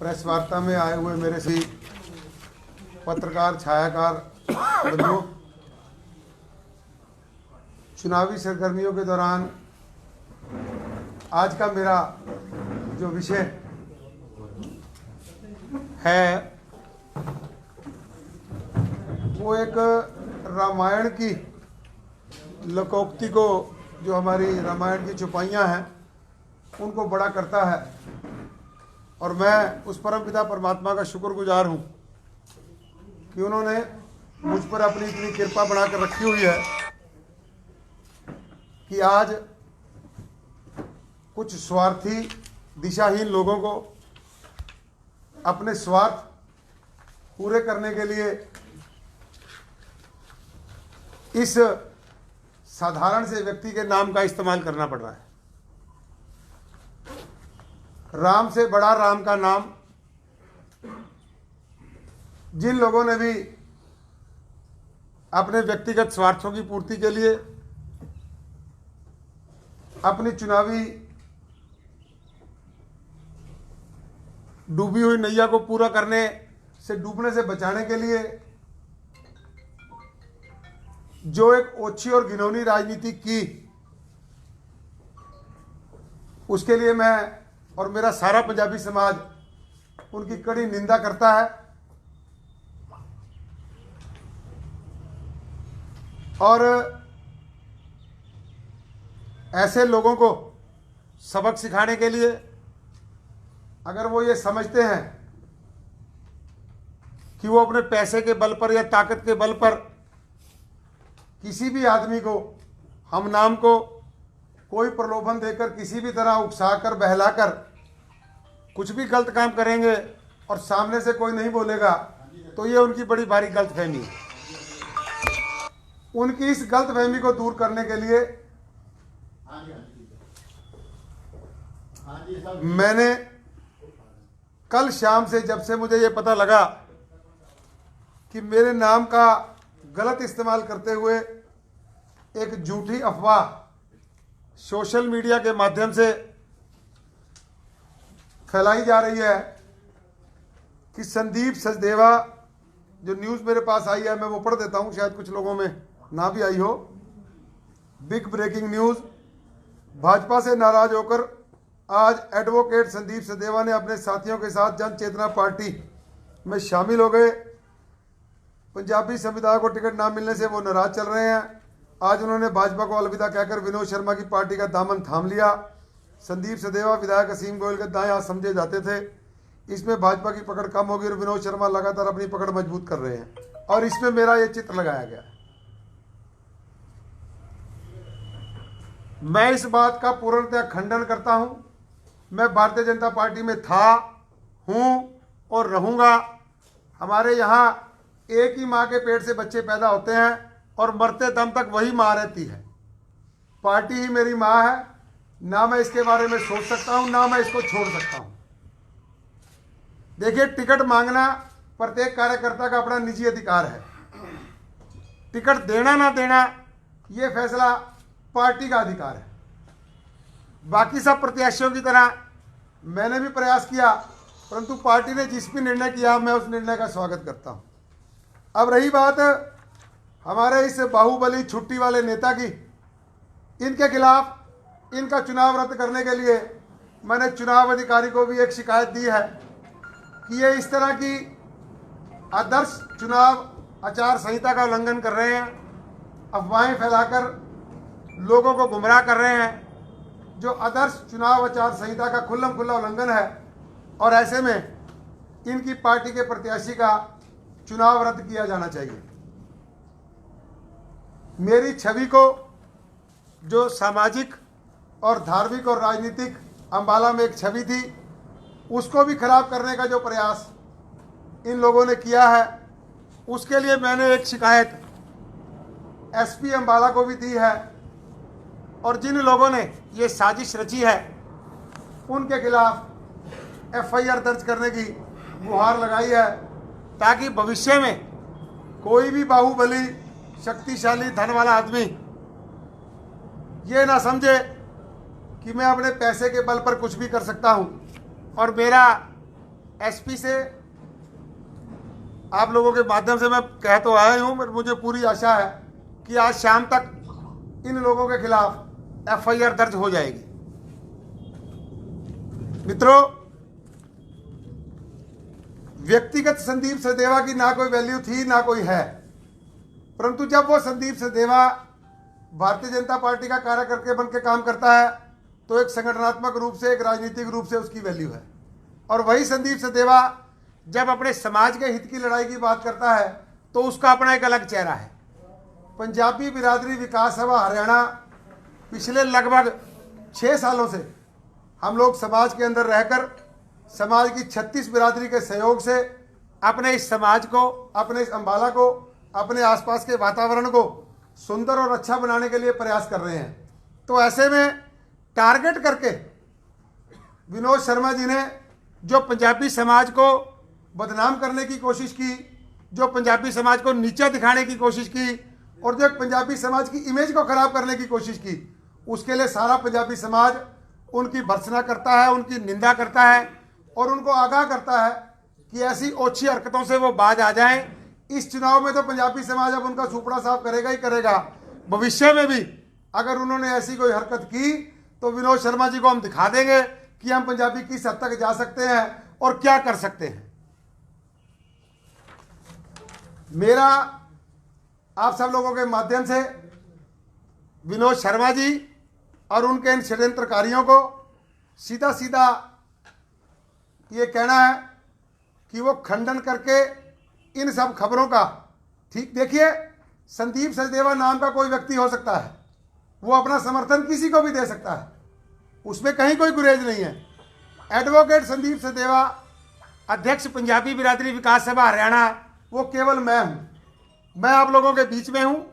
Press वार्ता में आए हुए मेरे से पत्रकार छायाकार बंधुओं, चुनावी सरगर्मियों के दौरान आज का मेरा जो विषय है वो एक रामायण की लोकोक्ति को, जो हमारी रामायण की चौपाइयाँ हैं उनको बड़ा करता है। और मैं उस परमपिता परमात्मा का शुक्रगुजार हूँ कि उन्होंने मुझ पर अपनी इतनी कृपा बनाकर रखी हुई है कि आज कुछ स्वार्थी दिशाहीन लोगों को अपने स्वार्थ पूरे करने के लिए इस साधारण से व्यक्ति के नाम का इस्तेमाल करना पड़ रहा है। राम से बड़ा राम का नाम जिन लोगों ने भी अपने व्यक्तिगत स्वार्थों की पूर्ति के लिए अपनी चुनावी डूबी हुई नैया को पूरा करने से, डूबने से बचाने के लिए जो एक ओछी और घिनौनी राजनीति की, उसके लिए मैं और मेरा सारा पंजाबी समाज उनकी कड़ी निंदा करता है। और ऐसे लोगों को सबक सिखाने के लिए अगर वो ये समझते हैं कि वो अपने पैसे के बल पर या ताकत के बल पर किसी भी आदमी को, हम नाम को कोई प्रलोभन देकर, किसी भी तरह उकसाकर, बहलाकर कुछ भी गलत काम करेंगे और सामने से कोई नहीं बोलेगा, तो ये उनकी बड़ी भारी गलतफहमी है। उनकी इस गलतफहमी को दूर करने के लिए मैंने कल शाम से, जब से मुझे ये पता लगा कि मेरे नाम का गलत इस्तेमाल करते हुए एक झूठी अफवाह सोशल मीडिया के माध्यम से फैलाई जा रही है कि संदीप सचदेवा, जो न्यूज़ मेरे पास आई है मैं वो पढ़ देता हूं, शायद कुछ लोगों में ना भी आई हो। बिग ब्रेकिंग न्यूज़, भाजपा से नाराज होकर आज एडवोकेट संदीप सचदेवा ने अपने साथियों के साथ जन चेतना पार्टी में शामिल हो गए। पंजाबी समुदाय को टिकट ना मिलने से वो नाराज चल रहे हैं। आज उन्होंने भाजपा को अलविदा कहकर विनोद शर्मा की पार्टी का दामन थाम लिया। संदीप सचदेवा विधायक असीम गोयल के दाएं हाथ समझे जाते थे। इसमें भाजपा की पकड़ कम होगी और विनोद शर्मा लगातार अपनी पकड़ मजबूत कर रहे हैं। और इसमें मेरा ये चित्र लगाया गया। मैं इस बात का पूर्णतः खंडन करता हूं। मैं भारतीय जनता पार्टी में था, हूं और रहूंगा। हमारे यहाँ एक ही माँ के पेट से बच्चे पैदा होते हैं और मरते दम तक वही माँ रहती है। पार्टी ही मेरी माँ है। ना मैं इसके बारे में सोच सकता हूं, ना मैं इसको छोड़ सकता हूं। देखिए, टिकट मांगना प्रत्येक कार्यकर्ता का अपना निजी अधिकार है। टिकट देना ना देना ये फैसला पार्टी का अधिकार है। बाकी सब प्रत्याशियों की तरह मैंने भी प्रयास किया, परंतु पार्टी ने जिस भी निर्णय किया मैं उस निर्णय का स्वागत करता हूं। अब रही बात हमारे इस बाहुबली छुट्टी वाले नेता की, इनके खिलाफ इनका चुनाव रद्द करने के लिए मैंने चुनाव अधिकारी को भी एक शिकायत दी है कि ये इस तरह की आदर्श चुनाव आचार संहिता का उल्लंघन कर रहे हैं, अफवाहें फैलाकर लोगों को गुमराह कर रहे हैं, जो आदर्श चुनाव आचार संहिता का खुल्लम खुल्ला उल्लंघन है। और ऐसे में इनकी पार्टी के प्रत्याशी का चुनाव रद्द किया जाना चाहिए। मेरी छवि को, जो सामाजिक और धार्मिक और राजनीतिक अंबाला में एक छवि थी, उसको भी खराब करने का जो प्रयास इन लोगों ने किया है, उसके लिए मैंने एक शिकायत एसपी अंबाला को भी दी है। और जिन लोगों ने ये साजिश रची है उनके खिलाफ एफआईआर दर्ज करने की गुहार लगाई है, ताकि भविष्य में कोई भी बाहुबली शक्तिशाली धन वाला आदमी ये ना समझे कि मैं अपने पैसे के बल पर कुछ भी कर सकता हूं और मेरा एसपी से आप लोगों के माध्यम से मैं कह तो आया हूं, पर मुझे पूरी आशा है कि आज शाम तक इन लोगों के खिलाफ एफआईआर दर्ज हो जाएगी। मित्रों, व्यक्तिगत संदीप सचदेवा की ना कोई वैल्यू थी ना कोई है, परंतु जब वो संदीप सचदेवा भारतीय जनता पार्टी का कार्यकर्ता बन के काम करता है तो एक संगठनात्मक रूप से, एक राजनीतिक रूप से उसकी वैल्यू है। और वही संदीप सचदेवा जब अपने समाज के हित की लड़ाई की बात करता है तो उसका अपना एक अलग चेहरा है। पंजाबी बिरादरी विकास सभा हरियाणा पिछले लगभग 6 सालों से हम लोग समाज के अंदर रहकर समाज की 36 बिरादरी के सहयोग से अपने इस समाज को, अपने इस अम्बाला को, अपने आसपास के वातावरण को सुंदर और अच्छा बनाने के लिए प्रयास कर रहे हैं। तो ऐसे में टारगेट करके विनोद शर्मा जी ने जो पंजाबी समाज को बदनाम करने की कोशिश की, जो पंजाबी समाज को नीचा दिखाने की कोशिश की और जो पंजाबी समाज की इमेज को खराब करने की कोशिश की, उसके लिए सारा पंजाबी समाज उनकी भर्त्सना करता है, उनकी निंदा करता है और उनको आगाह करता है कि ऐसी ओछी हरकतों से वो बाज आ जाएं। इस चुनाव में तो पंजाबी समाज अब उनका सुपड़ा साफ करेगा ही करेगा। भविष्य में भी अगर उन्होंने ऐसी कोई हरकत की तो विनोद शर्मा जी को हम दिखा देंगे कि हम पंजाबी किस हद तक जा सकते हैं और क्या कर सकते हैं। मेरा आप सब लोगों के माध्यम से विनोद शर्मा जी और उनके इन षड्यंत्रकारियों को सीधा सीधा ये कहना है कि वो खंडन करके इन सब खबरों का, ठीक देखिए, संदीप सचदेवा नाम का कोई व्यक्ति हो सकता है, वो अपना समर्थन किसी को भी दे सकता है, उसमें कहीं कोई गुरेज नहीं है। एडवोकेट संदीप सचदेवा, अध्यक्ष पंजाबी बिरादरी विकास सभा हरियाणा, वो केवल मैं हूँ। मैं आप लोगों के बीच में हूँ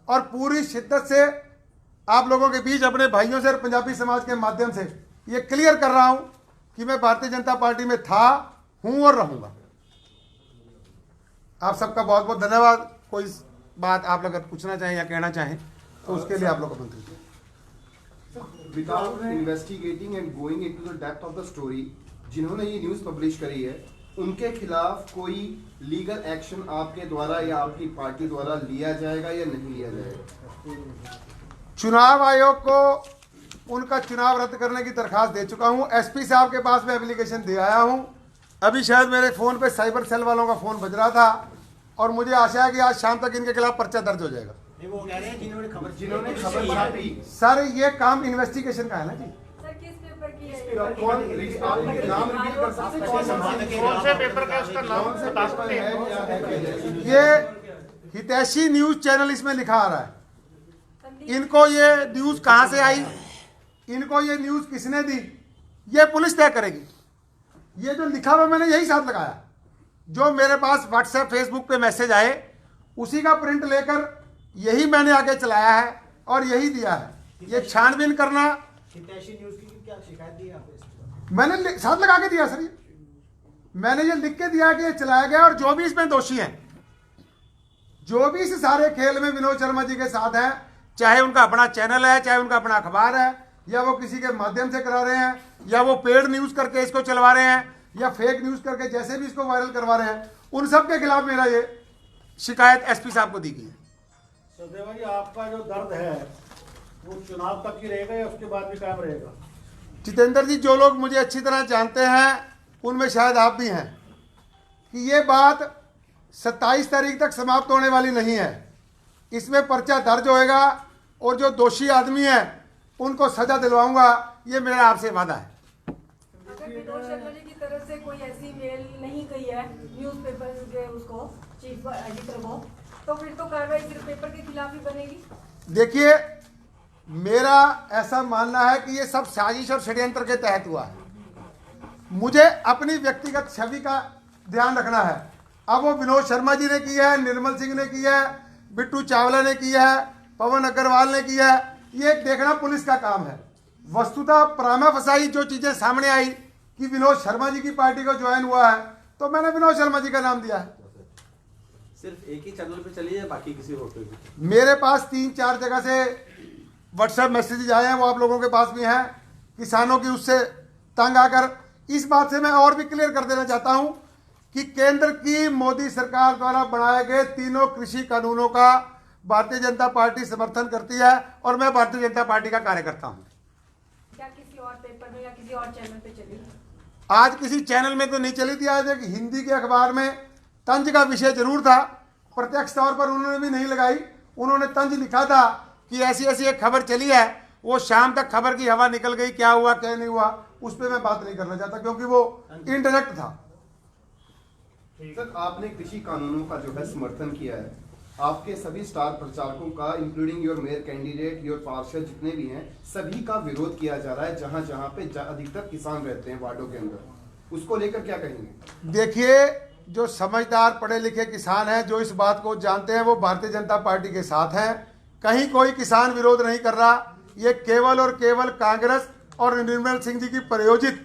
और पूरी शिद्दत से आप लोगों के बीच अपने भाइयों से और पंजाबी समाज के माध्यम से ये क्लियर कर रहा हूँ कि मैं भारतीय जनता पार्टी में था, हूँ और रहूँगा। आप सबका बहुत बहुत धन्यवाद। कोई बात आप लोग अगर पूछना चाहें या कहना चाहें तो उसके लिए आप लोग को मंत्री। Without investigating and going into the depth of the story, जिन्होंने ये न्यूज़ पब्लिश करी है उनके खिलाफ कोई लीगल एक्शन आपके द्वारा या आपकी पार्टी द्वारा लिया जाएगा या नहीं लिया जाएगा? चुनाव आयोग को उनका चुनाव रद्द करने की दरखास्त दे चुका हूं। एसपी साहब के पास में एप्लीकेशन दे आया हूं। अभी शायद मेरे फ़ोन पे साइबर सेल वालों का फ़ोन बज रहा था और मुझे आशा है कि आज शाम तक इनके खिलाफ पर्चा दर्ज हो जाएगा। वो कह रहे हैं जिन्होंने खबर छापी। सर ये काम इन्वेस्टिगेशन का है ना जी। सर किस पेपर की है? कौन आप नाम रिवील कर सकते हैं? कौन से पेपर का उसका नाम कौन से बता पेपर सकते हैं? है? ये हितैषी न्यूज़ चैनल इसमें लिखा आ रहा है। इनको ये न्यूज़ कहाँ से आई, इनको ये न्यूज़ किसने दी, ये पुलिस तय करेगी। ये जो लिखा हुआ मैंने यही साथ लगाया, जो मेरे पास व्हाट्सएप फेसबुक पे मैसेज आए उसी का प्रिंट लेकर यही मैंने आगे चलाया है और यही दिया है। ये छानबीन करना हितैषी न्यूज़ की क्या शिकायत दी आपने? मैंने साथ लगा के दिया सर। ये मैंने ये लिख के दिया कि ये चलाया गया और जो भी इसमें दोषी हैं, जो भी इस सारे खेल में विनोद शर्मा जी के साथ हैं, चाहे उनका अपना चैनल है, चाहे उनका अपना अखबार है, या वो किसी के माध्यम से करा रहे हैं, या वो पेड न्यूज़ करके इसको चलवा रहे हैं, या फेक न्यूज़ करके जैसे भी इसको वायरल करवा रहे हैं, उन सब के खिलाफ मेरा ये शिकायत एसपी साहब को दी गई है। सचदेवा जी, आपका जो दर्द है वो चुनाव तक ही रहेगा या उसके बाद भी कायम रहेगा? जितेंद्र जी, जो लोग मुझे अच्छी तरह जानते हैं उनमें शायद आप भी हैं कि ये बात 27 तारीख तक समाप्त होने वाली नहीं है। इसमें पर्चा दर्ज होएगा और जो दोषी आदमी है उनको सजा दिलवाऊंगा, ये मेरा आपसे वादा है। अगर विनोद शर्मा जी की तरफ से कोई ऐसी मेल नहीं गई है न्यूज़पेपर के उसको चीफ एडिटर को, तो फिर तो कार्रवाई सिर्फ पेपर के खिलाफ ही बनेगी। देखिए, मेरा ऐसा मानना है कि ये सब साजिश और षड्यंत्र के तहत हुआ है। मुझे अपनी व्यक्तिगत छवि का ध्यान रखना है। अब वो विनोद शर्मा जी ने किया है, निर्मल सिंह ने किया है, बिट्टू चावला ने किया है, पवन अग्रवाल ने किया है, ये देखना पुलिस का काम है। वस्तुतः प्रामा फसाई जो चीज़ें सामने आई कि विनोद शर्मा जी की पार्टी को ज्वाइन हुआ है, तो मैंने विनोद शर्मा जी का नाम दिया है। सिर्फ एक ही चैनल पे चली है, बाकी किसी और पे भी? मेरे पास 3-4 जगह से व्हाट्सएप मैसेजेस आए हैं, वो आप लोगों के पास भी हैं। किसानों की उससे तंग आकर इस बात से मैं और भी क्लियर कर देना चाहता हूं कि केंद्र की मोदी सरकार द्वारा बनाए गए तीनों कृषि कानूनों का भारतीय जनता पार्टी समर्थन करती है और मैं भारतीय जनता पार्टी का कार्यकर्ता हूं। क्या किसी और पेपर में या किसी और चैनल पे चली? आज किसी चैनल में तो नहीं चली थी, आज एक हिंदी के अखबार में तंज का विषय जरूर था, प्रत्यक्ष तौर पर उन्होंने भी नहीं लगाई। उन्होंने तंज लिखा था कि ऐसी ऐसी एक खबर चली है, वो शाम तक खबर की हवा निकल गई, क्या हुआ क्या नहीं हुआ उस पर मैं बात नहीं करना चाहता क्योंकि वो इनडायरेक्ट था। सर, आपने कृषि कानूनों का जो है समर्थन किया है, आपके सभी स्टार प्रचारकों का including your mayor candidate, your पार्षद जितने भी हैं, सभी का विरोध किया जा रहा है जहां जहां पे अधिकतर किसान रहते हैं वार्डों के अंदर, उसको लेकर क्या कहेंगे? देखिए, जो समझदार पढ़े लिखे किसान हैं, जो इस बात को जानते हैं, वो भारतीय जनता पार्टी के साथ हैं। कहीं कोई किसान विरोध नहीं कर रहा। ये केवल और केवल कांग्रेस और निर्मल सिंह जी की प्रायोजित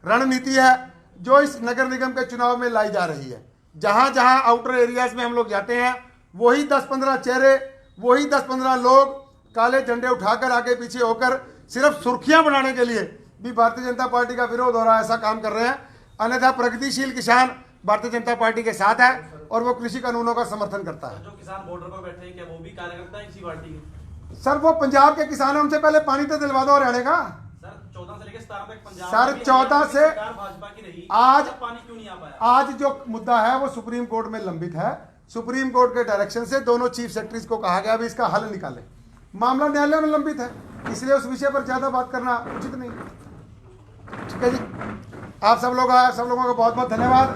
रणनीति है जो इस नगर निगम के चुनाव में लाई जा रही है। जहां जहां आउटर एरियाज में हम लोग जाते हैं, वही 10-15 चेहरे, वही 10-15 लोग काले झंडे उठाकर आगे पीछे होकर सिर्फ सुर्खियां बनाने के लिए भी भारतीय जनता पार्टी का विरोध हो रहा है, ऐसा काम कर रहे हैं। अन्यथा प्रगतिशील किसान भारतीय जनता पार्टी के साथ है और वो कृषि कानूनों का समर्थन करता है। जो किसान बॉर्डर पर बैठे हैं, क्या वो भी कार्यकर्ता है किसी पार्टी के? सर, वो पंजाब के किसान हैं, उनसे पहले पानी तो दिलवा दो हरियाणा का। सर 14 से लेकर 17 तक पंजाब सर, में भी 14 से सरकार भाजपा की रही, आज तब पानी क्यों नहीं आ पाया? आज जो मुद्दा है वो सुप्रीम कोर्ट में लंबित है। सुप्रीम कोर्ट के डायरेक्शन से दोनों चीफ सेक्रेटरीज को कहा गया अभी इसका हल निकालें। मामला न्यायालय में लंबित है, इसलिए उस विषय पर ज्यादा बात करना उचित नहीं। ठीक है जी, आप सब लोगों का बहुत बहुत धन्यवाद।